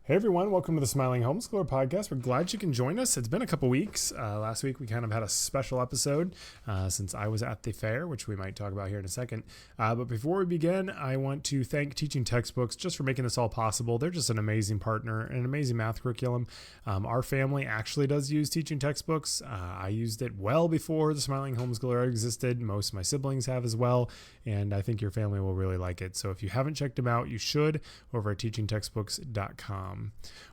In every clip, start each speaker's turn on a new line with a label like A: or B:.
A: Hey everyone, welcome to the Smiling Homeschooler Podcast. We're glad you can join us. It's been a couple weeks. Last week we kind of had a special episode since I was at the fair, which we might talk about here in a second. But before we begin, I want to thank Teaching Textbooks just for making this all possible. They're just an amazing partner and an amazing math curriculum. Our family actually does use Teaching Textbooks. I used it well before the Smiling Homeschooler existed. Most of my siblings have as well, and I think your family will really like it. So if you haven't checked them out, you should over at teachingtextbooks.com.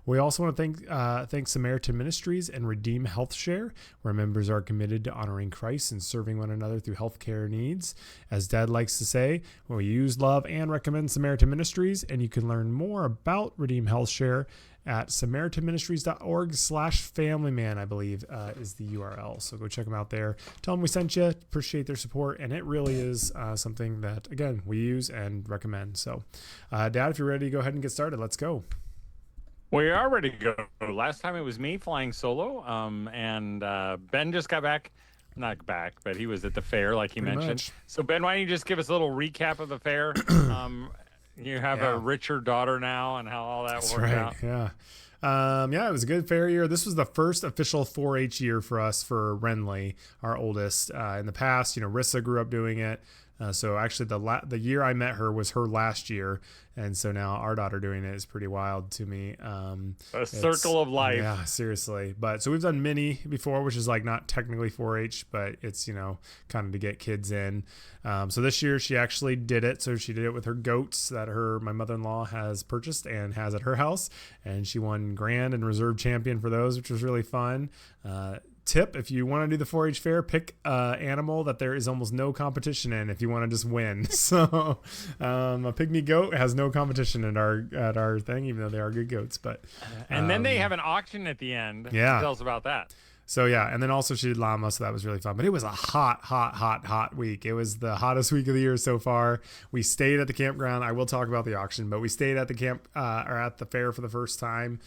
A: We also want to thank Samaritan Ministries and REDEEM HealthShare, where members are committed to honoring Christ and serving one another through healthcare needs. As Dad likes to say, we use, love, and recommend Samaritan Ministries, and you can learn more about REDEEM HealthShare at samaritanministries.org/familyman, I believe, is the URL. So go check them out there. Tell them we sent you. Appreciate their support. And it really is something that, again, we use and recommend. So, Dad, if you're ready to go ahead and get started, let's go.
B: We are ready to go. Last time it was me flying solo, and Ben just got back. Not back, but he was at the fair, like he mentioned. Much. So, Ben, why don't you just give us a little recap of the fair? You have a richer daughter now and how all that worked out.
A: Yeah. It was a good fair year. This was the first official 4-H year for us for Renly, our oldest. In the past, Rissa grew up doing it. So actually the year I met her was her last year. And so now our daughter doing it is pretty wild to me.
B: A circle of life.
A: Yeah, seriously. But so we've done mini before, which is like not technically 4-H, but it's, kind of to get kids in. So this year she actually did it. So she did it with her goats that my mother-in-law has purchased and has at her house. And she won grand and reserve champion for those, which was really fun. Tip, if you want to do the 4-H fair, pick an animal that there is almost no competition in if you want to just win. So a pygmy goat has no competition at our thing, even though they are good goats. But
B: and then they have an auction at the end.
A: Yeah.
B: Tell us about that.
A: So yeah, and then also she did llama, so that was really fun. But it was a hot week. It was the hottest week of the year so far. We stayed at the campground. I will talk about the auction, but we stayed at the or at the fair for the first time,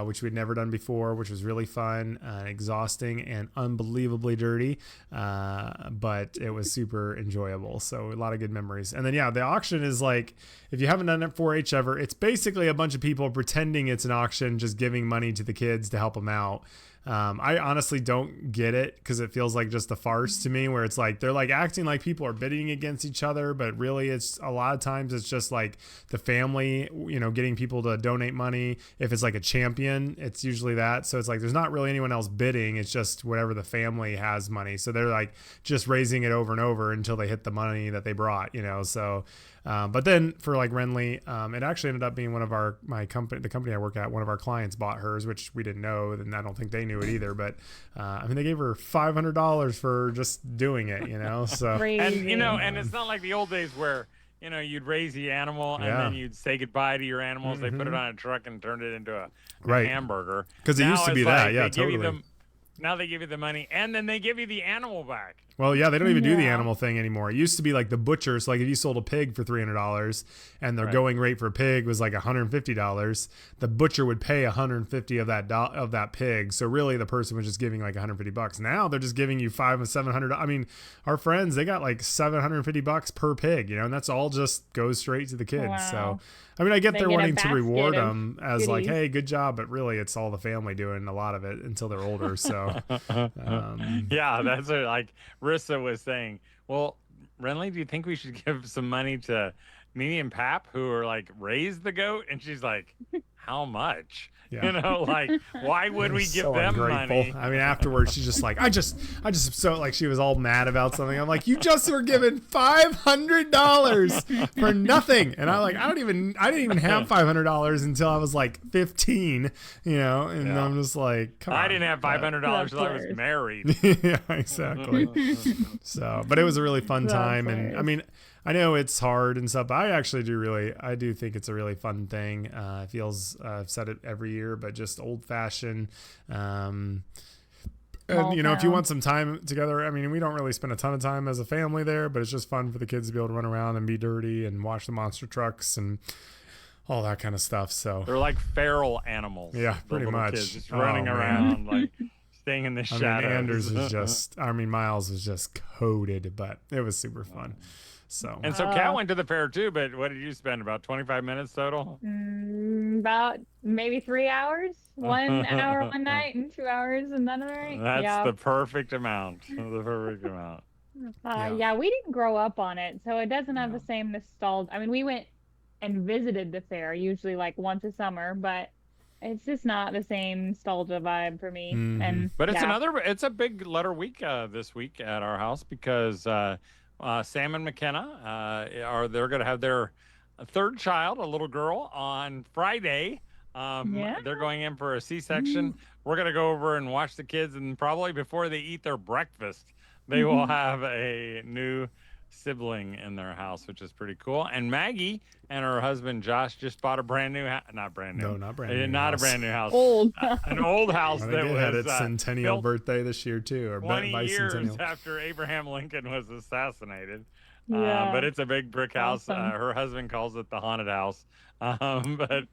A: which we'd never done before, which was really fun, exhausting, and unbelievably dirty. But it was super enjoyable. So a lot of good memories. And then the auction is like, if you haven't done it 4-H ever, it's basically a bunch of people pretending it's an auction, just giving money to the kids to help them out. I honestly don't get it because it feels like just a farce to me, where it's like they're like acting like people are bidding against each other, but really it's a lot of times it's just like the family, getting people to donate money. If it's like a champion, it's usually that. So it's like there's not really anyone else bidding. It's just whatever the family has money. So they're like just raising it over and over until they hit the money that they brought, so. But then for like Renly, it actually ended up being one of the company I work at, one of our clients bought hers, which we didn't know, and I don't think they knew it either. But they gave her $500 for just doing it, So
B: Crazy. And it's not like the old days where you'd raise the animal and then you'd say goodbye to your animals. Mm-hmm. They put it on a truck and turned it into a hamburger.
A: Because it used to be that, totally.
B: Now they give you the money, and then they give you the animal back.
A: Well, yeah, they don't even do the animal thing anymore. It used to be like the butchers, like if you sold a pig for $300 and their going rate for a pig was like $150, the butcher would pay $150 of that pig. So really the person was just giving like $150. Now they're just giving you $500 and $700. I mean, our friends, they got like $750 per pig, and that's all just goes straight to the kids.
C: Wow.
A: So I mean, I get they're wanting to reward them as like, hey, good job, but really it's all the family doing a lot of it until they're older. So
B: yeah, that's what like Rissa was saying. Well, Renly, do you think we should give some money to Mimi and Pap, who are like raised the goat? And she's like, how much?
A: Yeah.
B: Like, why would we give them
A: ungrateful.
B: money?
A: I mean, afterwards, she's just like, I just so like she was all mad about something. I'm like, you just were given $500 for nothing, and I didn't even have $500 until I was like 15, and I'm just like, come on.
B: I didn't have $500 until I was married.
A: Yeah, exactly. So, but it was a really fun time, and I mean, I know it's hard and stuff, but I do think it's a really fun thing. It feels, I've said it every year, but just old fashioned. And, if you want some time together, I mean, we don't really spend a ton of time as a family there, but it's just fun for the kids to be able to run around and be dirty and watch the monster trucks and all that kind of stuff. So
B: they're like feral animals.
A: Yeah, pretty much.
B: Kids just running around, like staying in the shadows.
A: Miles was just coated, but it was super fun. So
B: And so Kat went to the fair too, but what did you spend? About 25 minutes total?
C: About maybe 3 hours. 1 hour one night and 2 hours another night.
B: That's the perfect amount. The perfect amount.
C: Yeah, we didn't grow up on it, so it doesn't have the same nostalgia. I mean, we went and visited the fair usually like once a summer, but it's just not the same nostalgia vibe for me.
B: But it's a big letter week this week at our house because Sam and McKenna they're going to have their third child, a little girl, on Friday. They're going in for a C-section. We're going to go over and watch the kids, and probably before they eat their breakfast, they will have a new sibling in their house, which is pretty cool. And Maggie and her husband Josh just bought a brand new house. Not brand new.
A: No, not brand new.
B: Not a brand new house.
C: Old.
B: An old house that
A: had
B: was
A: its centennial birthday this year too, or
B: 20 years
A: bicentennial.
B: after Abraham Lincoln was assassinated.
C: Yeah.
B: But it's a big brick house.
C: Awesome.
B: Her husband calls it the haunted house. But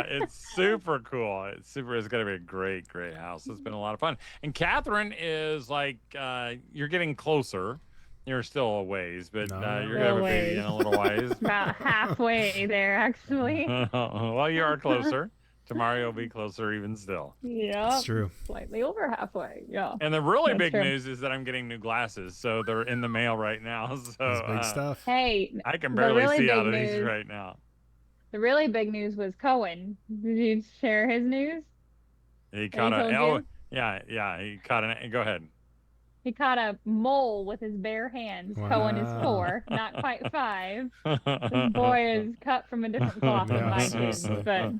B: it's super cool. It's going to be a great, great house. It's been a lot of fun. And Catherine is like, you're getting closer. You're still a ways, but you're going to have a baby in a little ways.
C: About halfway there, actually.
B: Well, you are closer. Tomorrow you'll be closer even still.
C: Yeah.
A: That's true.
C: Slightly over halfway. Yeah.
B: And the really
C: That's
B: big
C: true.
B: news is that I'm getting new glasses, so they're in the mail right now. So
A: That's big stuff.
C: Hey,
B: I can
C: the
B: barely
C: really
B: see
C: big
B: out of these
C: news-
B: right now.
C: the really big news was Cohen. Did you share his news?
B: He caught
C: told you?
B: he caught an. Go ahead.
C: He caught a mole with his bare hands. Cohen is
A: Wow.
C: 4, not quite 5. This boy is cut from a different cloth than my kids, but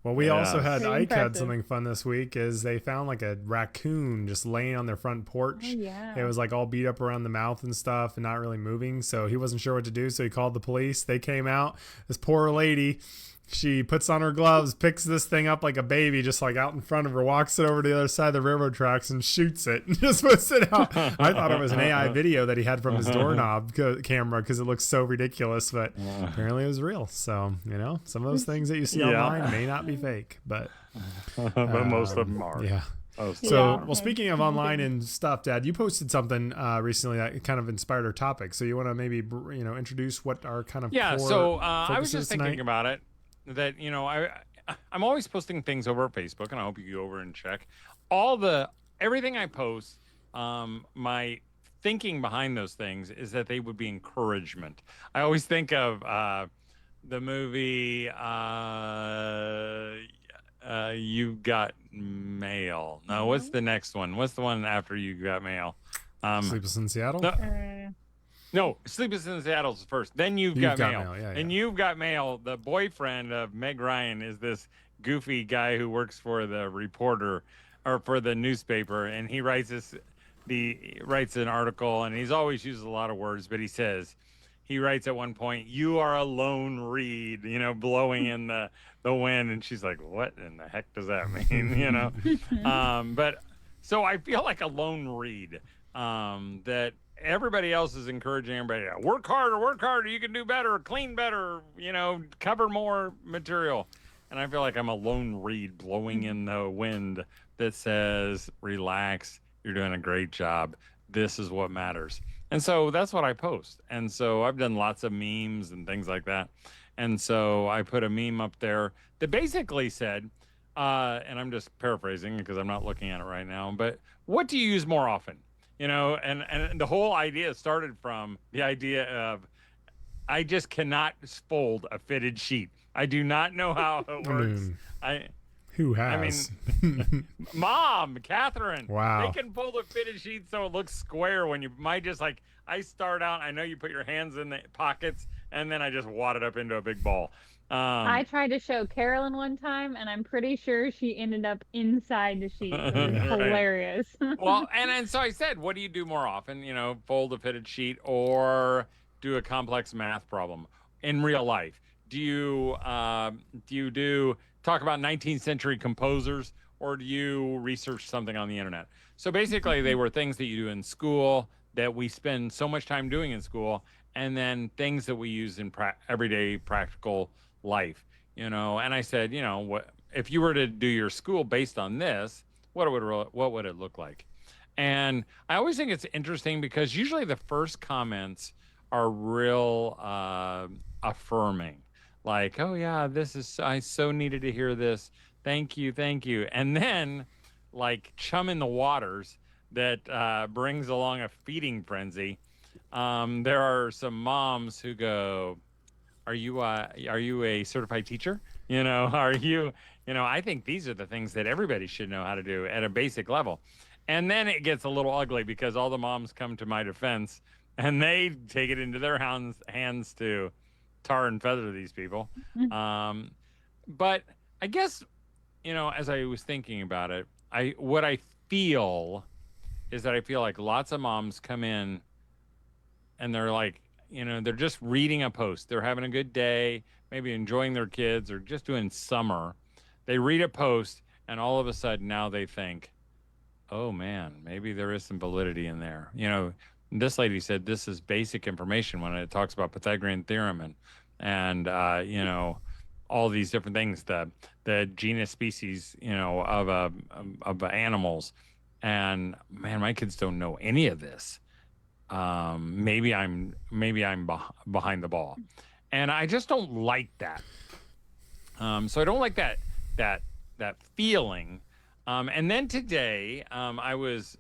A: Well, we also had
C: Pretty
A: Ike had
C: impressive.
A: something fun this week. Is they found like a raccoon just laying on their front porch. It was like all beat up around the mouth and stuff, and not really moving. So he wasn't sure what to do. So he called the police. They came out. This poor lady, she puts on her gloves, picks this thing up like a baby, just like out in front of her, walks it over to the other side of the railroad tracks and shoots it and just puts it out. I thought it was an AI video that he had from his doorknob camera because it looks so ridiculous, but apparently it was real. So, some of those things that you see online may not be fake, but
B: most of them are.
A: Yeah. So, well, speaking of online and stuff, Dad, you posted something recently that kind of inspired our topic. So you want to maybe, introduce what our kind of core
B: So I was
A: focus
B: just
A: is
B: thinking
A: tonight?
B: about it. That I'm always posting things over Facebook, and I hope you go over and check everything I post. My thinking behind those things is that they would be encouragement. I always think of the movie You've Got Mail. No, what's the next one? What's the one after You Got Mail?
A: Sleepless in Seattle?
B: No, Sleepless in Seattle's first. Then You've Got Mail.
A: Yeah.
B: And You've Got Mail, the boyfriend of Meg Ryan is this goofy guy who works for the reporter or for the newspaper. And he writes an article, and he's always uses a lot of words, but he writes at one point, "You are a lone reed," blowing in the wind. And she's like, "What in the heck does that mean?" But so I feel like a lone reed, that everybody else is encouraging everybody, work harder, you can do better, clean better, cover more material. And I feel like I'm a lone reed blowing in the wind that says, relax, you're doing a great job. This is what matters. And so that's what I post. And so I've done lots of memes and things like that. And so I put a meme up there that basically said, and I'm just paraphrasing because I'm not looking at it right now, but what do you use more often? And the whole idea started from the idea of, I just cannot fold a fitted sheet. I do not know how it works.
A: Who has?
B: Mom, Catherine.
A: Wow.
B: They can fold a fitted sheet so it looks square when you might just I start out, I know you put your hands in the pockets, and then I just wad it up into a big ball.
C: I tried to show Carolyn one time, and I'm pretty sure she ended up inside the sheet. It was hilarious.
B: Well, and so I said, what do you do more often? Fold a fitted sheet or do a complex math problem in real life? Do you talk about 19th century composers, or do you research something on the internet? So basically, they were things that you do in school that we spend so much time doing in school, and then things that we use in everyday practical life. And I said, what if you were to do your school based on this? What would it look like? And I always think it's interesting because usually the first comments are real affirming. Like, oh yeah, I so needed to hear this. Thank you, thank you. And then, like chum in the waters that brings along a feeding frenzy. There are some moms who go, are you a certified teacher? Are you, I think these are the things that everybody should know how to do at a basic level. And then it gets a little ugly because all the moms come to my defense and they take it into their hands to tar and feather these people. But I guess, as I was thinking about it, what I feel is that I feel like lots of moms come in and they're like, they're just reading a post. They're having a good day, maybe enjoying their kids or just doing summer. They read a post and all of a sudden now they think, oh man, maybe there is some validity in there. This lady said this is basic information when it talks about Pythagorean theorem and all these different things, the genus species, of animals. And man, my kids don't know any of this. Maybe I'm behind the ball, and I just don't like that. So I don't like that feeling. And then today, I was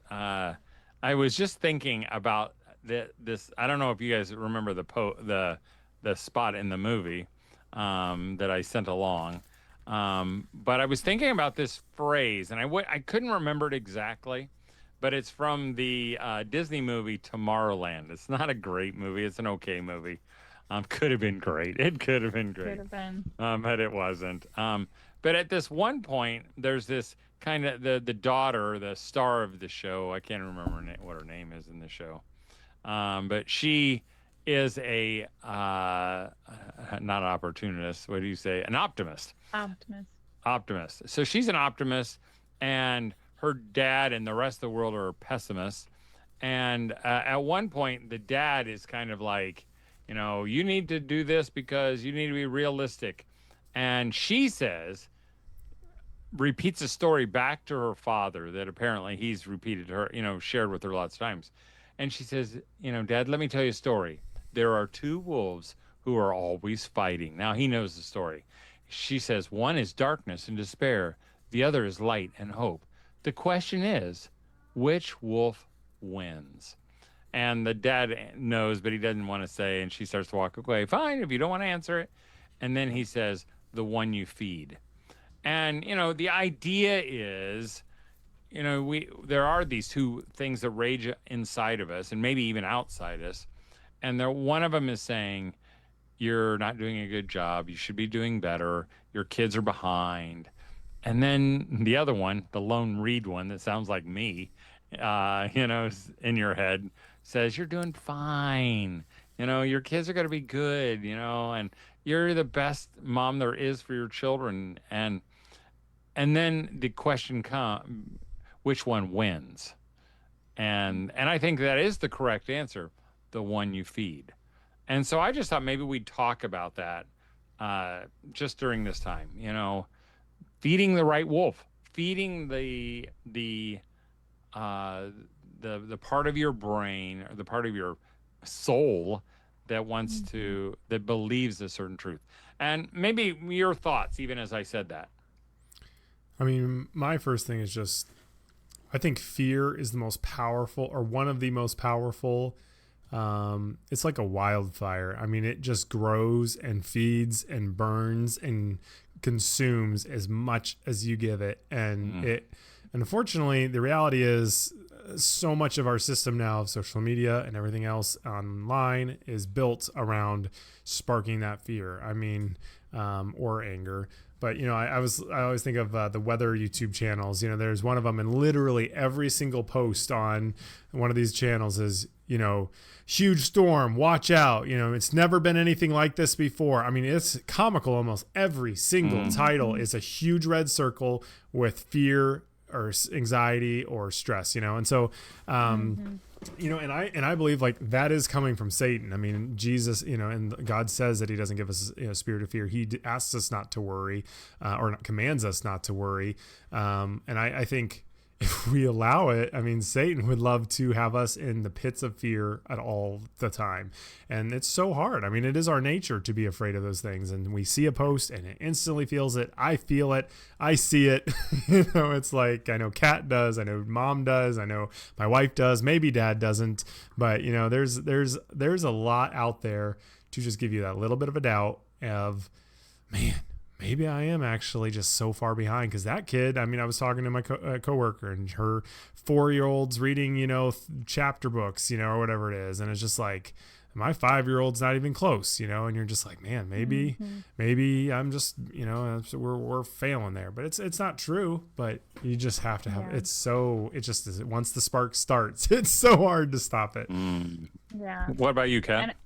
B: just thinking about this. I don't know if you guys remember the spot in the movie that I sent along, but I was thinking about this phrase, and I couldn't remember it exactly. But it's from the Disney movie Tomorrowland. It's not a great movie. It's an okay movie. Could have been great. It could have been great.
C: Could have been.
B: But it wasn't. But at this one point, there's this kind of the daughter, the star of the show. I can't remember what her name is in the show. But she is a not an opportunist. What do you say? An optimist. Optimist. So she's an optimist, and her dad and the rest of the world are pessimists. And at one point, the dad is kind of like, you need to do this because you need to be realistic. And she repeats a story back to her father that apparently he's repeated her, shared with her lots of times. And she says, Dad, let me tell you a story. There are two wolves who are always fighting. Now he knows the story. She says, one is darkness and despair. The other is light and hope. The question is, which wolf wins? And the dad knows, but he doesn't want to say, and she starts to walk away. Fine, if you don't want to answer it. And then he says, the one you feed. And, the idea is, there are these two things that rage inside of us and maybe even outside us. And one of them is saying, you're not doing a good job. You should be doing better. Your kids are behind. And then the other one, the lone reed one that sounds like me, in your head says, you're doing fine. Your kids are going to be good, and you're the best mom there is for your children. And then the question comes, which one wins? And I think that is the correct answer, the one you feed. And so I just thought maybe we'd talk about that just during this time, feeding the right wolf, feeding the part of your brain or the part of your soul that wants that believes a certain truth. And maybe your thoughts, even as I said that.
A: I mean, my first thing is just, I think fear is the most powerful, or one of the most powerful. It's like a wildfire. I mean, it just grows and feeds and burns and consumes as much as you give it. And unfortunately, the reality is so much of our system now of social media and everything else online is built around sparking that fear. I mean, or anger. But, I always think of the weather YouTube channels. There's one of them, and literally every single post on one of these channels is, huge storm, watch out. It's never been anything like this before. I mean, it's comical. Almost every single title is a huge red circle with fear or anxiety or stress, and so, and I believe like that is coming from Satan. I mean, Jesus, and God says that he doesn't give us a spirit of fear. He asks us not to worry, or commands us not to worry. And I think if we allow it, I mean, Satan would love to have us in the pits of fear at all the time. And it's so hard. I mean, it is our nature to be afraid of those things. And we see a post and it instantly feels it. I feel it. I see it. It's like, I know Kat does. I know mom does. I know my wife does. Maybe dad doesn't. But, there's a lot out there to just give you that little bit of a doubt of, man, maybe I am actually just so far behind. Because that kid, I mean, I was talking to my coworker and her 4-year-old's reading, chapter books, or whatever it is. And it's just like, my 5-year-old's not even close, and you're just like, man, maybe I'm just, we're failing there. But it's not true. But you just have to have, it just is. Once the spark starts, it's so hard to stop it.
C: Yeah.
B: What about you, Kat?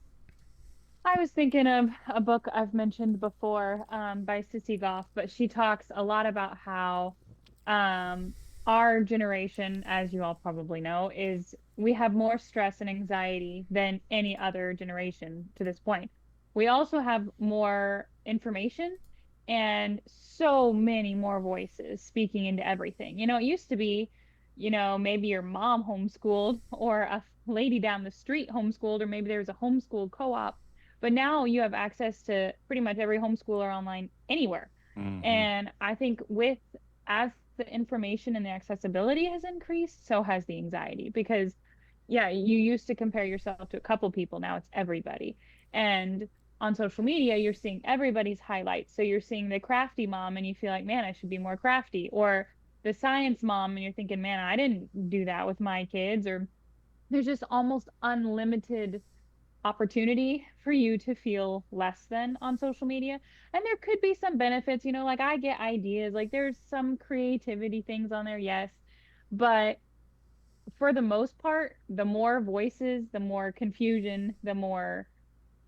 C: I was thinking of a book I've mentioned before by Sissy Goff, but she talks a lot about how our generation, as you all probably know, we have more stress and anxiety than any other generation to this point. We also have more information and so many more voices speaking into everything. It used to be, maybe your mom homeschooled or a lady down the street homeschooled, or maybe there was a homeschool co-op. But now you have access to pretty much every homeschooler online anywhere. Mm-hmm. And I think as the information and the accessibility has increased, so has the anxiety. Because, you used to compare yourself to a couple people. Now it's everybody. And on social media, you're seeing everybody's highlights. So you're seeing the crafty mom and you feel like, man, I should be more crafty. Or the science mom and you're thinking, man, I didn't do that with my kids. Or there's just almost unlimited opportunity for you to feel less than on social media. And there could be some benefits, like I get ideas, like there's some creativity things on there, yes, but for the most part, the more voices, the more confusion, the more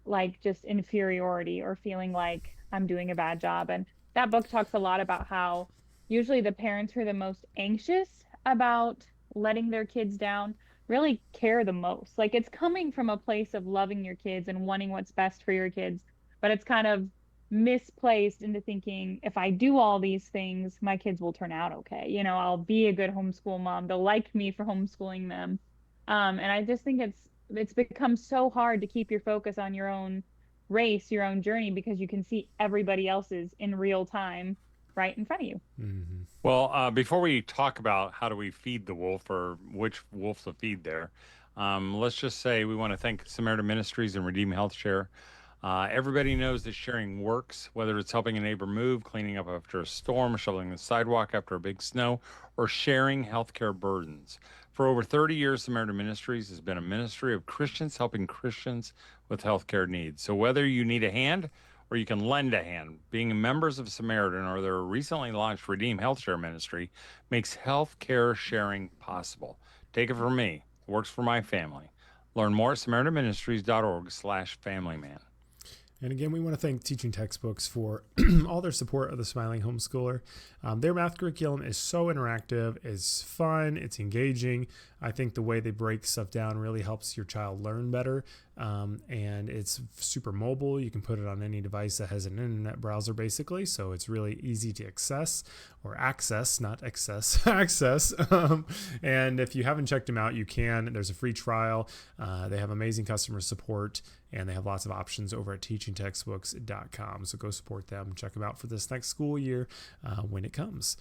C: like just inferiority or feeling like I'm doing a bad job. And that book talks a lot about how usually the parents who are the most anxious about letting their kids down really care the most. Like it's coming from a place of loving your kids and wanting what's best for your kids, but it's kind of misplaced into thinking, if I do all these things, my kids will turn out okay. I'll be a good homeschool mom. They'll like me for homeschooling them. And I just think it's become so hard to keep your focus on your own race, your own journey, because you can see everybody else's in real time right in front of you.
A: Mm-hmm.
B: Well, before we talk about how do we feed the wolf or which wolf to feed there, let's just say we want to thank Samaritan Ministries and REDEEM HealthShare. Everybody knows that sharing works, whether it's helping a neighbor move, cleaning up after a storm, shoveling the sidewalk after a big snow, or sharing healthcare burdens. For over 30 years, Samaritan Ministries has been a ministry of Christians helping Christians with healthcare needs. So whether you need a hand or you can lend a hand, being members of Samaritan or their recently launched REDEEM HealthShare ministry makes healthcare sharing possible. Take it from me. It works for my family. Learn more at SamaritanMinistries.org/FamilyMan.
A: And again, we want to thank Teaching Textbooks for all their support of the Smiling Homeschooler. Their math curriculum is so interactive, it's fun, it's engaging. I think the way they break stuff down really helps your child learn better. And it's super mobile. You can put it on any device that has an internet browser, basically. So it's really easy to access, not access, access. And if you haven't checked them out, you can. There's a free trial. They have amazing customer support, and they have lots of options over at teachingtextbooks.com. So go support them. Check them out for this next school year when it comes.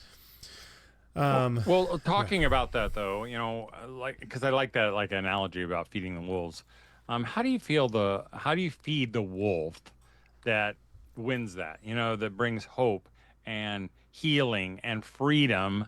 B: Well, talking about that though, because I like that analogy about feeding the wolves. How do you feed the wolf that wins that, that brings hope and healing and freedom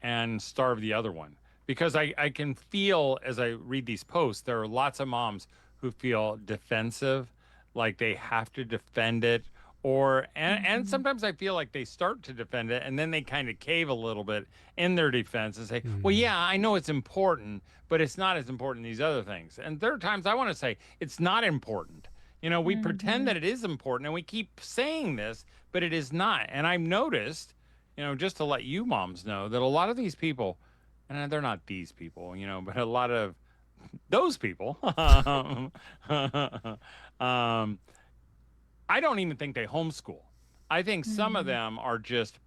B: and starve the other one? Because I can feel as I read these posts, there are lots of moms who feel defensive, like they have to defend it, and sometimes I feel like they start to defend it and then they kind of cave a little bit in their defense and say, well, yeah, I know it's important, but it's not as important as these other things. And there are times I want to say it's not important. We pretend that it is important and we keep saying this, but it is not. And I've noticed, just to let you moms know, that a lot of these people, and they're not these people, but a lot of those people, I don't even think they homeschool. I think some of them are just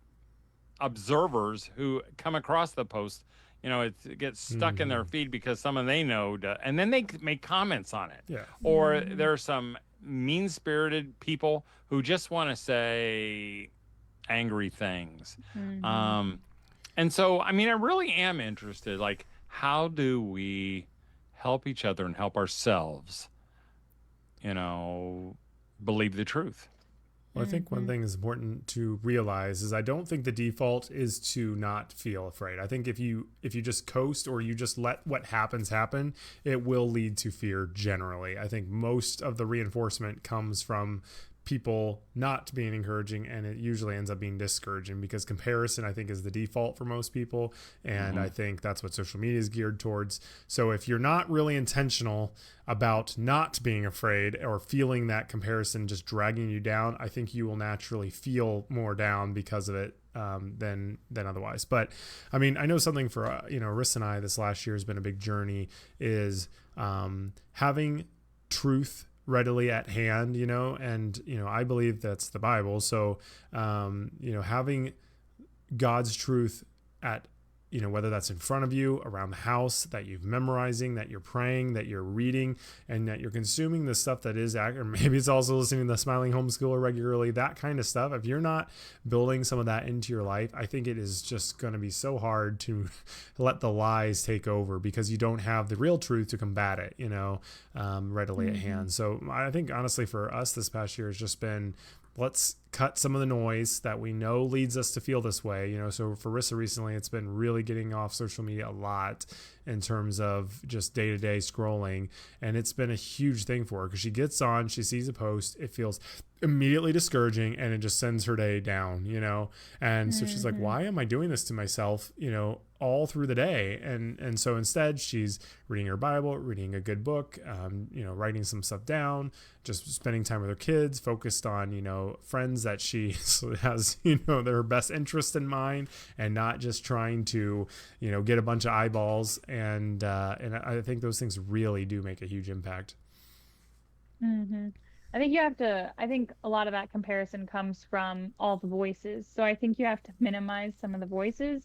B: observers who come across the post, it gets stuck in their feed because someone they know, and then they make comments on it.
A: Yeah.
B: Or there are some mean-spirited people who just want to say angry things. And so, I really am interested, like, how do we help each other and help ourselves, believe the truth?
A: Well, I think one thing is important to realize is I don't think the default is to not feel afraid. I think if you just coast or you just let what happens happen, it will lead to fear generally. I think most of the reinforcement comes from people not being encouraging, and it usually ends up being discouraging because comparison, I think, is the default for most people, and I think that's what social media is geared towards. So if you're not really intentional about not being afraid or feeling that comparison just dragging you down, I think you will naturally feel more down because of it than otherwise. But I know something for Riss and I this last year has been a big journey is having truth readily at hand, and I believe that's the Bible. So having God's truth at whether that's in front of you, around the house, that you're memorizing, that you're praying, that you're reading, and that you're consuming the stuff that is accurate. Maybe it's also listening to the Smiling Homeschooler regularly, that kind of stuff. If you're not building some of that into your life, I think it is just going to be so hard to let the lies take over because you don't have the real truth to combat it, readily at hand. So I think honestly for us this past year has just been, let's cut some of the noise that we know leads us to feel this way. So for Rissa recently, it's been really getting off social media a lot in terms of just day-to-day scrolling. And it's been a huge thing for her because she gets on, she sees a post, it feels immediately discouraging, and it just sends her day down, And so she's like, why am I doing this to myself, all through the day? And so instead she's reading her Bible, reading a good book, writing some stuff down, just spending time with her kids, focused on, friends that she has, their best interest in mind, and not just trying to, get a bunch of eyeballs. And I think those things really do make a huge impact.
C: I think a lot of that comparison comes from all the voices. So I think you have to minimize some of the voices.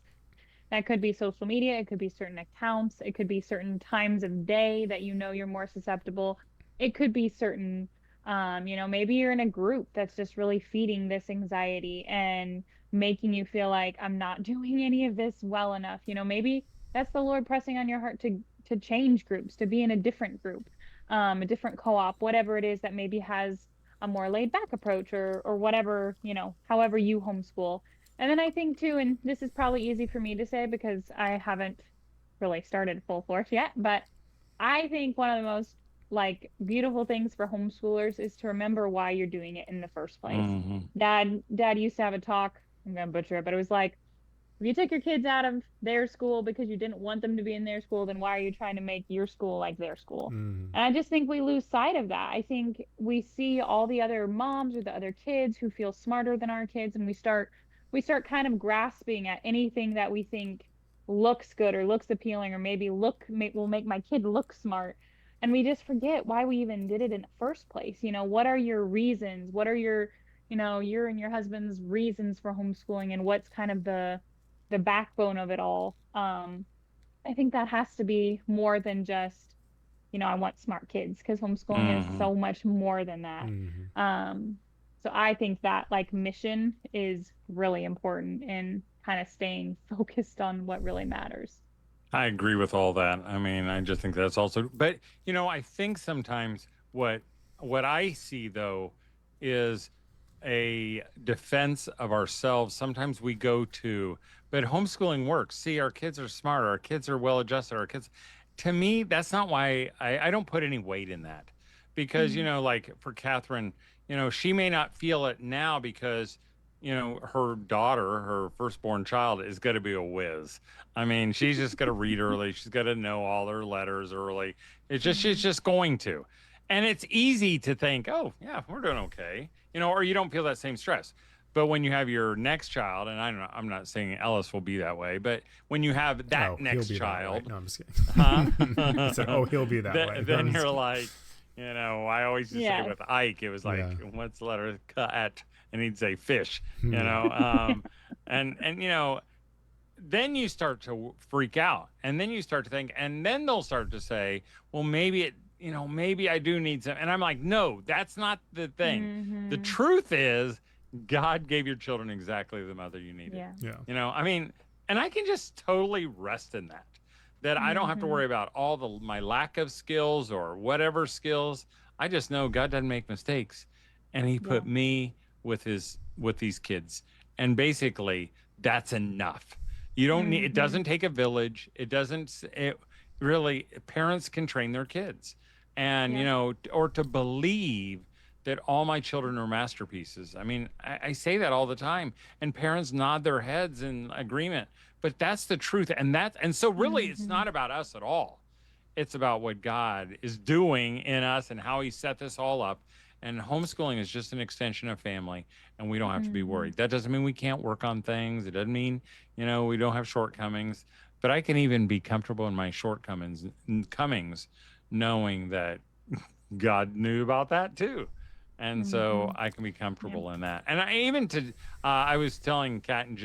C: That could be social media. It could be certain accounts. It could be certain times of day that you're more susceptible. It could be certain, maybe you're in a group that's just really feeding this anxiety and making you feel like I'm not doing any of this well enough. Maybe that's the Lord pressing on your heart to change groups, to be in a different group, a different co-op, whatever it is that maybe has a more laid back approach or whatever, however you homeschool. And then I think too, and this is probably easy for me to say because I haven't really started full force yet, but I think one of the most beautiful things for homeschoolers is to remember why you're doing it in the first place. Dad used to have a talk, I'm going to butcher it, but it was like, if you took your kids out of their school because you didn't want them to be in their school, then why are you trying to make your school like their school? And I just think we lose sight of that. I think we see all the other moms or the other kids who feel smarter than our kids, and we start kind of grasping at anything that we think looks good or looks appealing or maybe will make my kid look smart. And we just forget why we even did it in the first place. What are your reasons? What are your and your husband's reasons for homeschooling, and what's kind of the backbone of it all? I think that has to be more than just, I want smart kids, because homeschooling is so much more than that. So I think that mission is really important in kind of staying focused on what really matters.
B: I agree with all that. I just think that's also, but I think sometimes what I see though is a defense of ourselves. Sometimes we go to, but homeschooling works. See, our kids are smart. Our kids are well adjusted. Our kids, to me, that's not why I don't put any weight in that, because, for Catherine, she may not feel it now because, her daughter, her firstborn child, is going to be a whiz. She's just going to read early. She's going to know all her letters early. She's just going to. And it's easy to think, oh, yeah, we're doing okay, or you don't feel that same stress. But when you have your next child, and I'm not saying Ellis will be that way, but when you have that next child.
A: No, I'm just kidding. I said, he'll be that way.
B: Then you're like, I always used to say with Ike, it was like, what's the letter? Cut. and he'd say fish, and then you start to freak out, and then you start to think, and then they'll start to say, well, maybe maybe I do need some. And I'm like, no, that's not the thing. The truth is God gave your children exactly the mother you needed. Yeah. And I can just totally rest in that I don't have to worry about my lack of skills or whatever skills. I just know God doesn't make mistakes, and he put me with these kids. And basically that's enough. You don't need, it doesn't take a village. It really, parents can train their kids, and, or to believe that all my children are masterpieces. I say that all the time, and parents nod their heads in agreement, but that's the truth. And so really it's not about us at all. It's about what God is doing in us and how he set this all up. And homeschooling is just an extension of family, and we don't have to be worried. That doesn't mean we can't work on things. It doesn't mean, we don't have shortcomings, but I can even be comfortable in my shortcomings, knowing that God knew about that too. And so I can be comfortable in that. And I was telling Kat and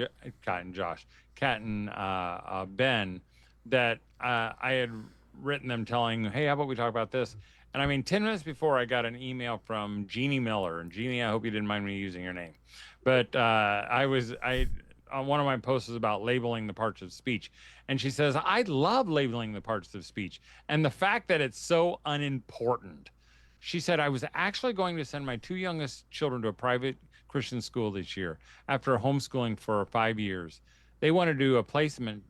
B: Ben that I had written them telling, hey, how about we talk about this? And 10 minutes before, I got an email from Jeannie Miller. And Jeannie, I hope you didn't mind me using your name. But on one of my posts was about labeling the parts of speech. And she says, I love labeling the parts of speech and the fact that it's so unimportant. She said, I was actually going to send my 2 youngest children to a private Christian school this year after homeschooling for 5 years. They wanted to do a placement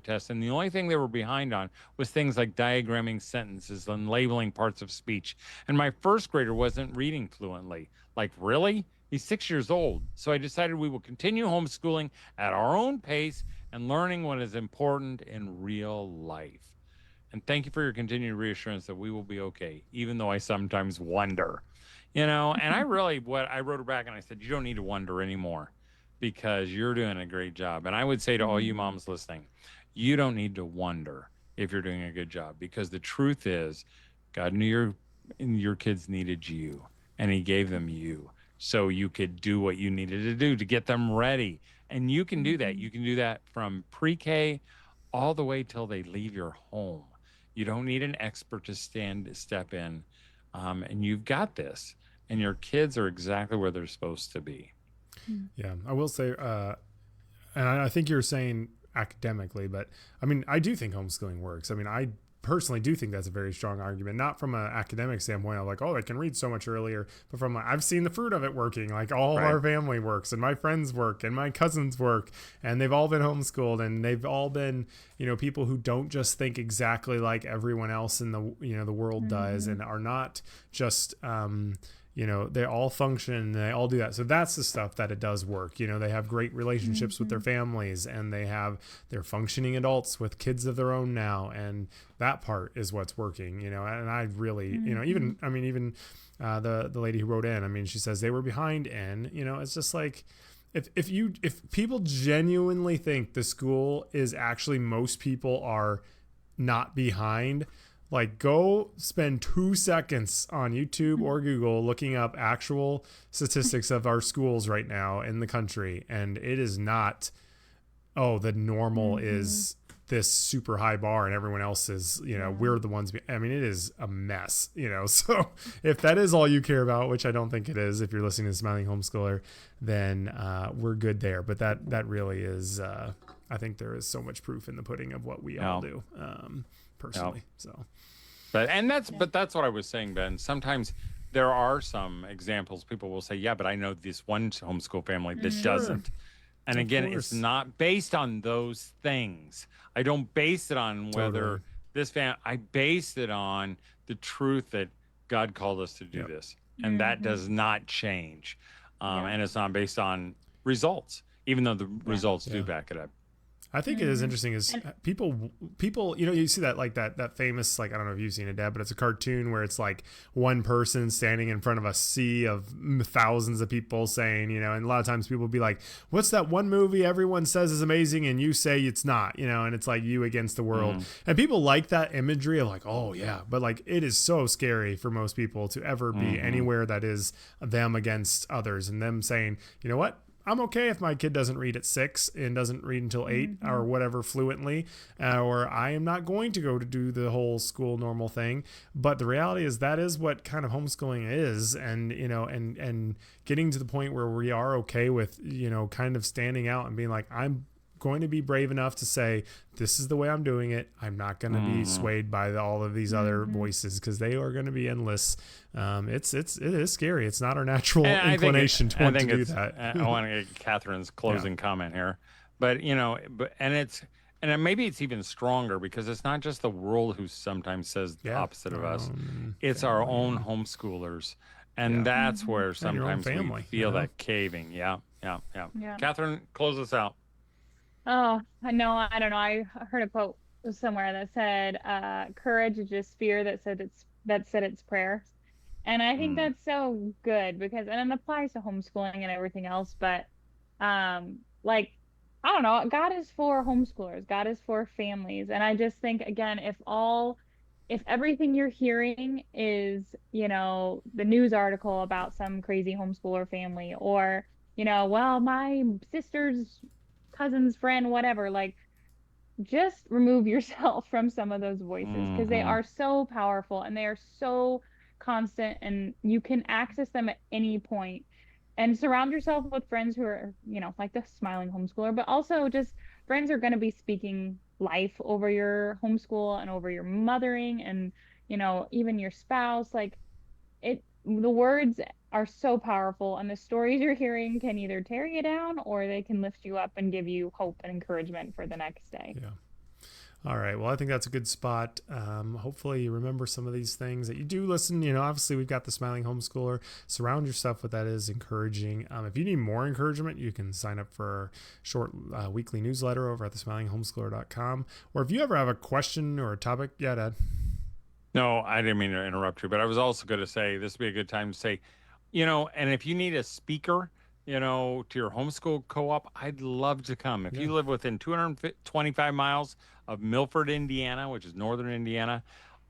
B: test, and the only thing they were behind on was things like diagramming sentences and labeling parts of speech. And my first grader wasn't reading fluently. Like, really? He's 6 years old. So I decided we will continue homeschooling at our own pace and learning what is important in real life. And thank you for your continued reassurance that we will be okay, even though I sometimes wonder. And I wrote her back and I said, you don't need to wonder anymore, because you're doing a great job. And I would say to all you moms listening, you don't need to wonder if you're doing a good job, because the truth is God knew your kids needed you, and he gave them you so you could do what you needed to do to get them ready. And you can do that. You can do that from pre-K all the way till they leave your home. You don't need an expert to step in, and you've got this, and your kids are exactly where they're supposed to be.
A: Yeah, I will say, and I think you're saying academically, but I do think homeschooling works. I personally do think that's a very strong argument, not from an academic standpoint of like, oh, they can read so much earlier, but from I've seen the fruit of it working. Like all of our family works, and my friends work, and my cousins work, and they've all been homeschooled, and they've all been, people who don't just think exactly like everyone else in the world does, and are not just, they all function and they all do that. So that's the stuff that it does work. They have great relationships with their families, and they're functioning adults with kids of their own now. And that part is what's working, and I really, even the lady who wrote in, she says they were behind in, it's just like, if people genuinely think the school is actually, most people are not behind, like, go spend 2 seconds on YouTube or Google looking up actual statistics of our schools right now in the country. And it is not, the normal is this super high bar and everyone else is, we're the ones. It is a mess, So if that is all you care about, which I don't think it is, if you're listening to Smiling Homeschooler, then we're good there. But that really is, I think there is so much proof in the pudding of what we all do. Personally. So,
B: but that's what I was saying, Ben. Sometimes there are some examples. People will say, yeah, but I know this one homeschool family that doesn't. And again, it's not based on those things. I don't base it on whether this family, I base it on the truth that God called us to do this. And that does not change. And it's not based on results, even though the results do back it up.
A: I think it is interesting is people, you see that like that famous, like, I don't know if you've seen it, Dad, but it's a cartoon where it's like one person standing in front of a sea of thousands of people saying, and a lot of times people will be like, what's that one movie everyone says is amazing and you say it's not, and it's like you against the world. And people like that imagery of like, oh yeah, but like it is so scary for most people to ever be anywhere that is them against others and them saying, you know what? I'm okay if my kid doesn't read at 6 and doesn't read until 8 or whatever fluently, or I am not going to go to do the whole school normal thing. But the reality is that is what kind of homeschooling is. And, and getting to the point where we are okay with, kind of standing out and being like, I'm going to be brave enough to say, this is the way I'm doing it. I'm not going to be swayed by all of these other voices because they are going to be endless. It is scary. It's not our natural inclination to want to do that.
B: I want to get Catherine's closing comment here, but maybe it's even stronger because it's not just the world who sometimes says the opposite of us. It's our own homeschoolers. And that's where sometimes we feel that caving. Yeah. Catherine, close us out.
C: Oh, no, I don't know. I heard a quote somewhere that said, courage is just fear that said its prayer. And I think that's so good because, and it applies to homeschooling and everything else. But, like, I don't know, God is for homeschoolers. God is for families. And I just think, again, if everything you're hearing is, the news article about some crazy homeschooler family or, well, my sister's cousin's friend, whatever, like, just remove yourself from some of those voices because they are so powerful and they are so constant and you can access them at any point. And surround yourself with friends who are, like the Smiling Homeschooler, but also just friends who are going to be speaking life over your homeschool and over your mothering and, even your spouse. Like, the words are so powerful and the stories you're hearing can either tear you down or they can lift you up and give you hope and encouragement for the next day.
A: Yeah. All right. Well, I think that's a good spot. Hopefully you remember some of these things that you do listen. Obviously we've got the Smiling Homeschooler. Surround yourself with that is encouraging. If you need more encouragement, you can sign up for our short weekly newsletter over at thesmilinghomeschooler.com. Or if you ever have a question or a topic, yeah, Dad.
B: No, I didn't mean to interrupt you, but I was also going to say this would be a good time to say, and if you need a speaker, to your homeschool co-op, I'd love to come. If you live within 225 miles of Milford, Indiana, which is northern Indiana,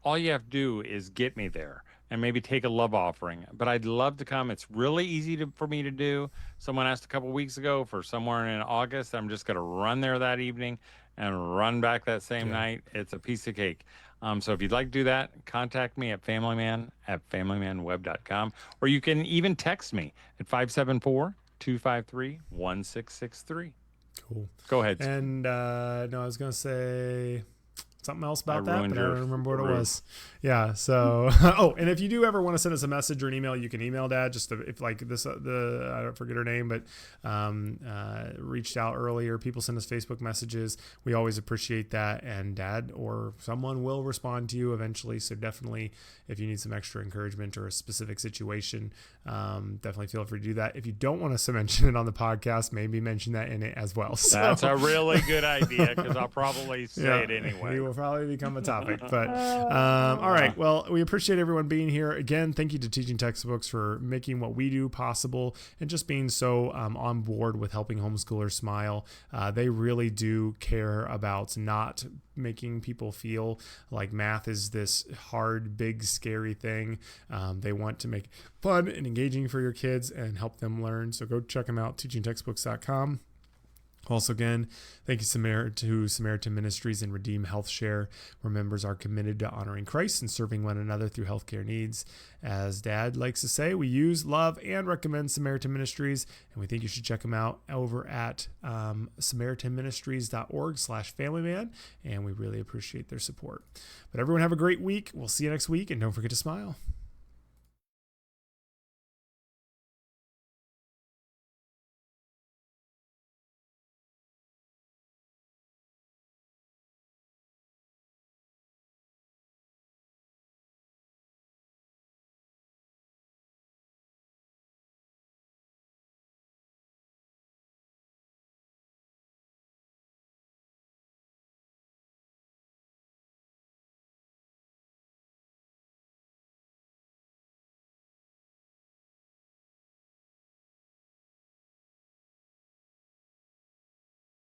B: all you have to do is get me there and maybe take a love offering. But I'd love to come. It's really easy for me to do. Someone asked a couple weeks ago for somewhere in August. I'm just going to run there that evening and run back that same night. It's a piece of cake. So if you'd like to do that, contact me at familyman@familymanweb.com, or you can even text me at 574-253-1663.
A: Cool.
B: Go ahead.
A: And no, I was going to say something else about that, but I don't remember what it was. Yeah. So, and if you do ever want to send us a message or an email, you can email Dad. Just if like this, I don't forget her name, but reached out earlier. People send us Facebook messages. We always appreciate that, and Dad or someone will respond to you eventually. So definitely, if you need some extra encouragement or a specific situation, definitely feel free to do that. If you don't want us to mention it on the podcast, maybe mention that in it as well. So,
B: that's a really good idea because I'll probably say it anyway.
A: It will probably become a topic, but all right. Well, we appreciate everyone being here. Again, thank you to Teaching Textbooks for making what we do possible and just being so on board with helping homeschoolers smile. They really do care about not making people feel like math is this hard, big, scary thing. They want to make fun and engaging for your kids and help them learn. So go check them out, teachingtextbooks.com. Also, again, thank you to Samaritan Ministries and REDEEM HealthShare, where members are committed to honoring Christ and serving one another through healthcare needs. As Dad likes to say, we use, love, and recommend Samaritan Ministries, and we think you should check them out over at samaritanministries.org/familyman, and we really appreciate their support. But everyone have a great week. We'll see you next week, and don't forget to smile.